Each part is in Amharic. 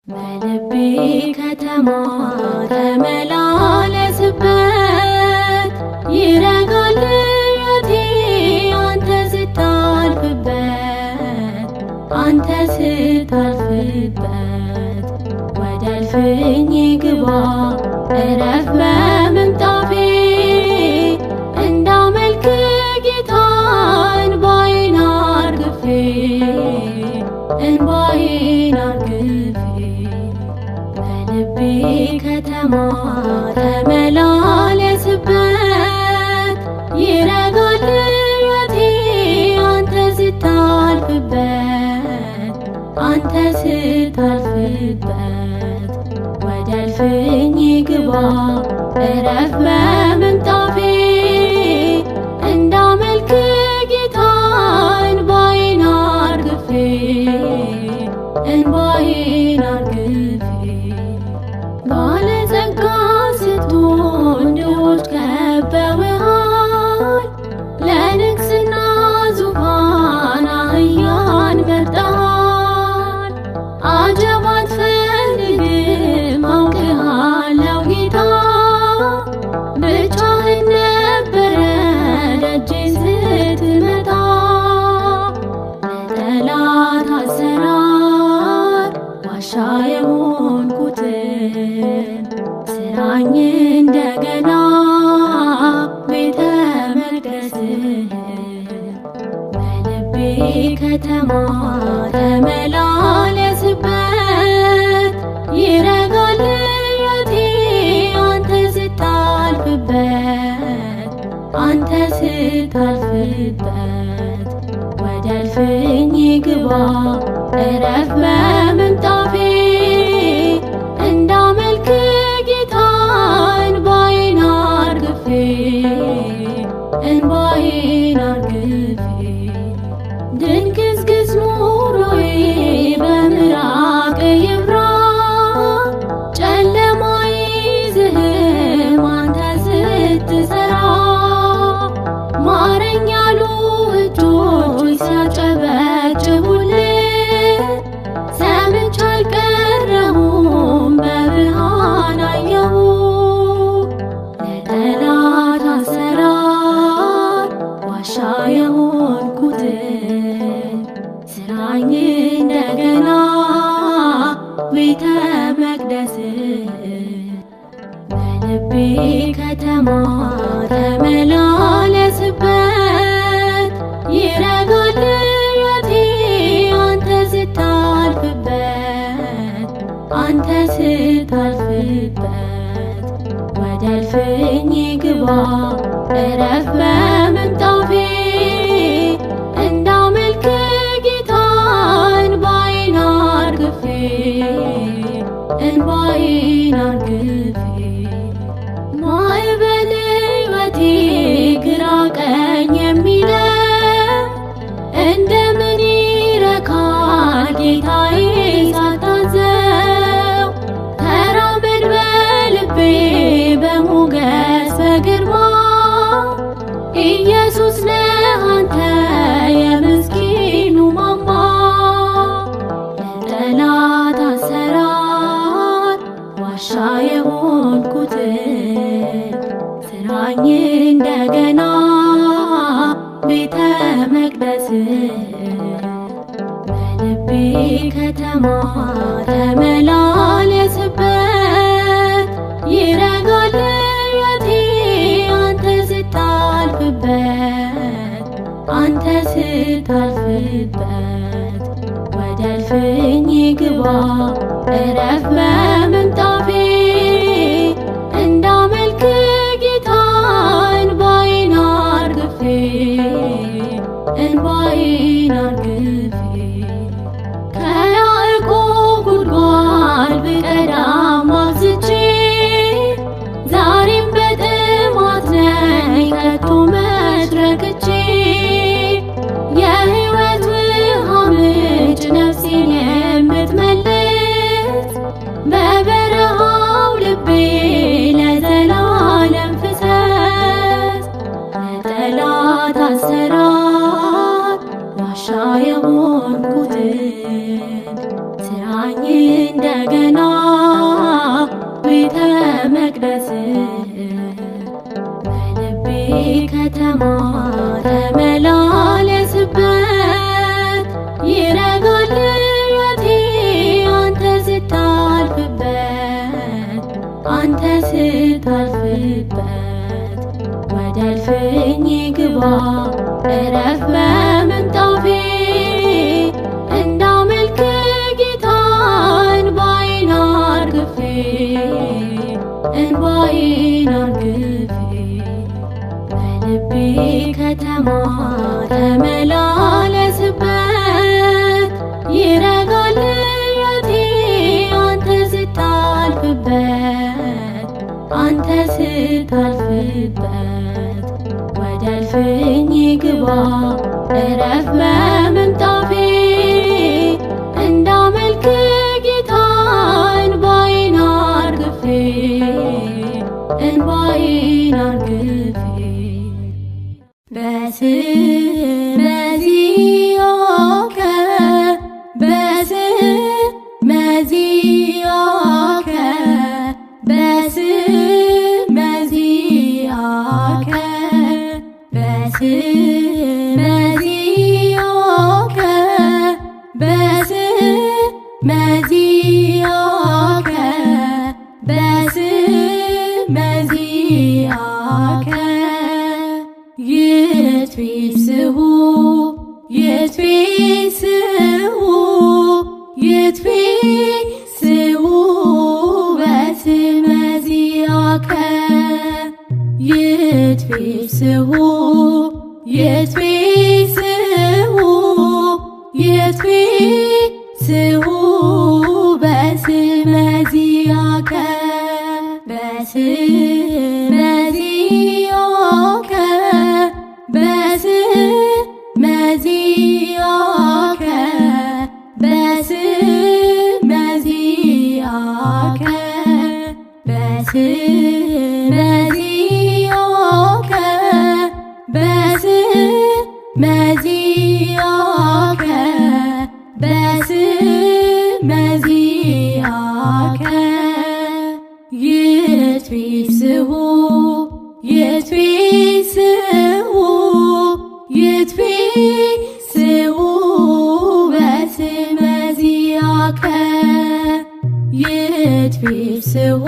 በልቤ ከተማ ተመላለስበት፣ ይረጋል ሕይወቴ አንተ ስታልፍበት፣ አንተ ስታልፍበት። ወደ እልፍኝ ግባ እረፍ በምንጣፌ፣ እንዳመልክ ጌታ እንባዬን አርግፌ፣ እንባዬን አርግፌ። በልቤ ከተማ ተመላለስበት፣ ይረጋል ሕይወቴ አንተ ስታልፍበት፣ አንተ ስታልፍበት። ወደ እልፍኝ ግባ እረፍ በምንጣፌ፣ እንዳመልክ ጌታ እንባዬን አርግፌ፣ እንባዬን አርግፌ። ባለጸጋ ስትሆን ድሆች ከበውሃል፣ ለንግስና ዙፋን አህያን መርጠሃል። አጀብ አትፈልግም አውቅሃለሁ ጌታ፣ ብቻህን ነበረ ደጄ ስትመጣ። ለጠላት አሰራር ዋሻ የሆንኩትን ስራኝ እንደገና ቤተ መቅደስህን። በልቤ ከተማ ተመላለስበት፣ ይረጋል ሕይወቴ አንተ ስታልፍበት፣ አንተ ስታልፍበት። ወደ እልፍኝ ግባ እረፍ በምንጣፌ፣ እንዳመልክ ጌታ እንባዬን አርግፌ፣ እንባዬን አርግፌ። ድንግዝግዝ ኑሮዬ በምራቅ ይብራ፣ ጨለማ ይዝህም አንተ ስትሰራ። ማረኝ ያሉ እጆች ሲያጨበጭቡልህ፣ ሰምቼ አልቀረሁም በብርሃን አየሁ። ለጠላት አሰራር ዋሻ የሆንኩትን ስራኝ እንደገና ቤተ መቅደስህን። በልቤ ከተማ ተመላለስበት፣ ይረጋል ሕይወቴ አንተ ስታልፍበት፣ አንተ ስታልፍበት። ወደ እልፍኝ ግባ እረፍ በምንጣፌ፣ እንዳመልክ ጌታ እንባዬን አርግፌ፣ እንባዬን አርግፌ። ማዕበል ሕይወቴ ግራ ቀኝ የሚለው እንደምን ይረካል ጌታዬ ሳታዘው። ተራመድ በልቤ በሞገስ በግርማ፣ ኢየሱስ ነህ አንተ የምስኪኑ ማማ። ለጠላት አሰራር ዋሻ የሆንኩትን ስራኝ እንደገና ቤተ መቅደስህን። በልቤ ከተማ ተመላለስበት፣ ይረጋል ሕይወቴ አንተ ስታልፍበት፣ አንተ ስታልፍበት። ወደ እልፍኝ ግባ እረፍ በምንጣፌ፣ እንዳመልክ ጌታ እንባዬን አርግፌ፣ እንባዬን አርግፌ። ከያዕቆብ ጉድጓድ ብቀዳም አብዝቼ፣ ዛሬም በጥማት ነኝ ከቶ መች ረክቼ። የሕይወት ውሃ ምንጭ ነፍሴን የምትመልስ፣ በበረሃ አንተ ስታልፍበት ወደ እልፍኝ ግባ እረፍ በምንጣፌ እንዳመልክ ጌታ እንባዬን አርግፌ እንባዬን አርግፌ በልቤ ከተማ ተመላለስበት ይረጋል ሕይወቴ አንተ ስታልፍበት አንተ ስታልፍበት ወደ እልፍኝ ግባ እረፍ በምንጣፌ እንዳመልክ ጌታ እንባዬን አርግፌ እንባዬን አርግፌ በስመዚአከ በስመዚአከ በስመዚአከ በስመዚአከ በስመዚአከ በስመዚአከ ይትፌስሑ ይትፌስሑ ይትፌስሑ በስመዚአከ ይትፌስሑ ይትፌስሑ ይትፌስሑ በስመዚአከ በስመዚአከ በስመዚአከ በስመዚአከ በስመዚአከ በስመዚአከ በስመዚአከ ይትፌስሑ ይትፌስሑ ይትፌስሑ በስመዚአከ ይትፌስሑ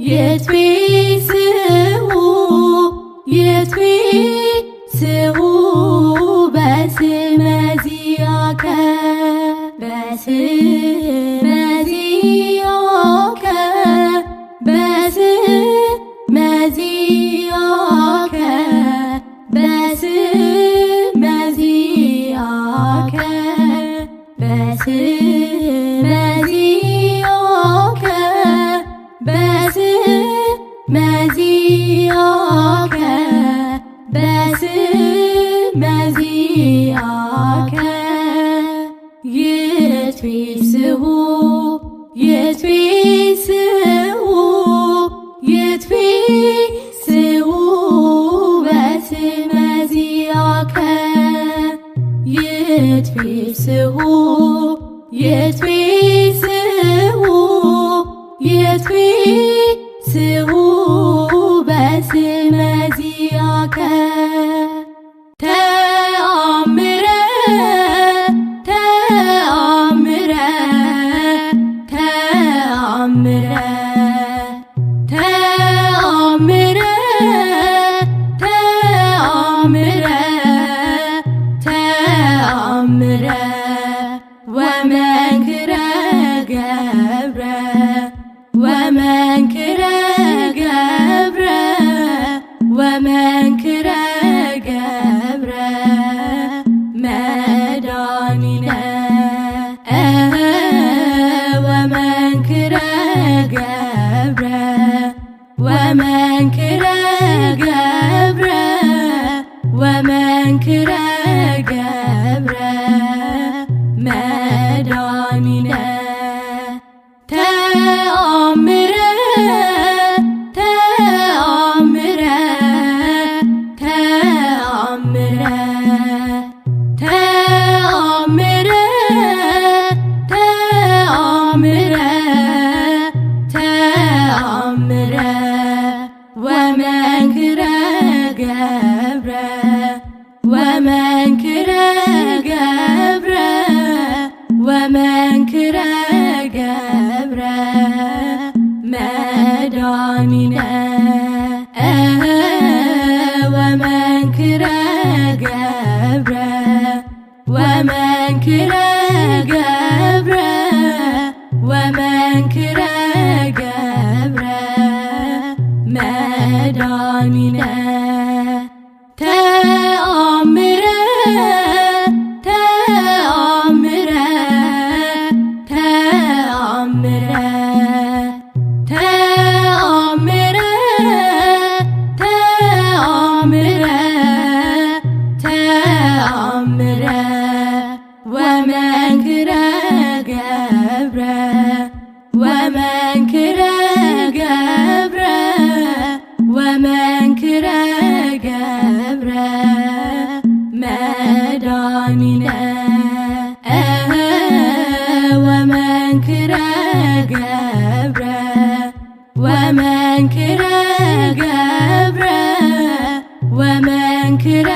ይትፌስሑ ይትፌስሑ በስመዚአከ በስመዚአከ በስመዚአከ በስመዚአከ በስመዚአከ በስመዚአከ በስመዚአከ ይትፌስሑ ይትፌስሑ ይትፌስሑ በስመዚአከ ይትፌስሑ ይትፌስሑ ይትፌስሑ በስመዚአከ ተአምረ ተአምረ ተአምረ ተአምረ ተአምረ ተአምረ ወመንክረ ገብረ ወመንክረ ገብረ ወመንክረ ገብረ መድኃኒነ ወመንክረ ገብረ ወመንክረ ገብረ ወመንክረ ገብረ መድኃኒነ ተአምረ ተአምረ ተአምረ ተአምረ ተአምረ ተአምረ ወመንክረ ገብረ ወመንክረ ገብረ ወመንክረ ገብረ ወመንክረ ገብረ መድኃኒነ ተአምረ ተአምረ ተአምረ ተአምረ ተአምረ ተአምረ ወመንክረ ገብረ ወመንክረ ገብረ ወመንክረ ገብረ መድኃኒነ ወመንክረ ገብረ ወመንክረ ገብረ ወመንክረ